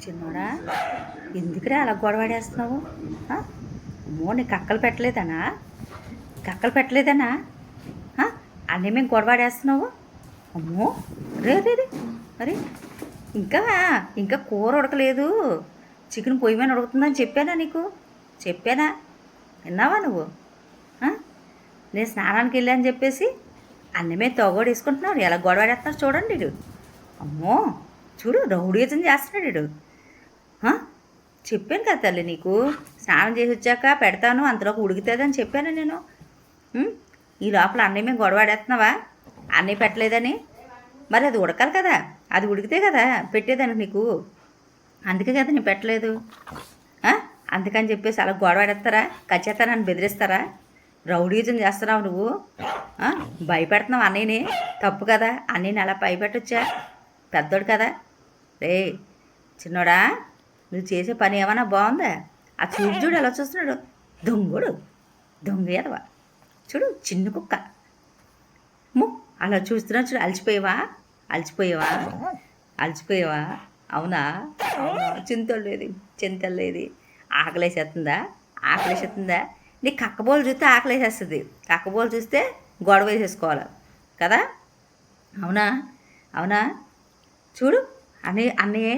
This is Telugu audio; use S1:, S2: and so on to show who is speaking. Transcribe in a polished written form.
S1: చిన్నోడా, ఎందుకురా అలా గొడవాడేస్తున్నావు? అమ్మో, నీకు అక్కలు పెట్టలేదనా? కక్కలు పెట్టలేదనా? అన్నీ మేము గొడవాడేస్తున్నావు? అమ్మో, రే రే రే మరి ఇంకా ఇంకా కూర ఉడకలేదు, చికెన్ పొయ్యి మీద ఉడుకుతుందని చెప్పానా నీకు? చెప్పానా? విన్నావా నువ్వు? నేను స్నానానికి వెళ్ళాను చెప్పేసి అన్నమే తోగోడు వేసుకుంటున్నాడు. ఎలా గొడవాడేస్తున్నాడు చూడండి వీడు. అమ్మో, చూడు రౌడీజం చేస్తున్నాడు వీడు. చెప్పాను కదా తల్లి నీకు, స్నానం చేసి వచ్చాక పెడతాను, అంతలోకి ఉడుకుతుందని చెప్పాను నేను. ఈ లోపల అన్నమే గొడవాడేస్తున్నావా? అన్నీ పెట్టలేదని. మరి అది ఉడకాలి కదా, అది ఉడికితే కదా పెట్టేదానికి నీకు. అందుకే కదా నేను పెట్టలేదు. అందుకని చెప్పేసి అలా గొడవాడేస్తారా? కచ్చేస్తానని బెదిరిస్తారా? రౌడీజం చేస్తున్నావు నువ్వు. భయపెడుతున్నావు అన్నయ్యని. తప్పు కదా, అన్నయ్యని అలా భయపెట్టొచ్చా? పెద్దోడు కదా. రే చిన్నోడా, నువ్వు చేసే పని ఏమన్నా బాగుందా? ఆ చూడు చూడు ఎలా చూస్తున్నాడు, దొంగడు, దొంగ ఎదవా. చూడు చిన్న కుక్క అలా చూస్తున్నా చూడు. అలసిపోయావా? అలసిపోయావా? అలసిపోయావా? అవునా? అవునా? చింతలేది ఆకలేసేస్తుందా? ఆకలేసేస్తుందా? నీ కక్కబోలు చూస్తే ఆకలేసేస్తుంది, కక్కబోలు చూస్తే గొడవ వేసేసుకోవాలి కదా. అవునా? అవునా? చూడు అన్నయ్య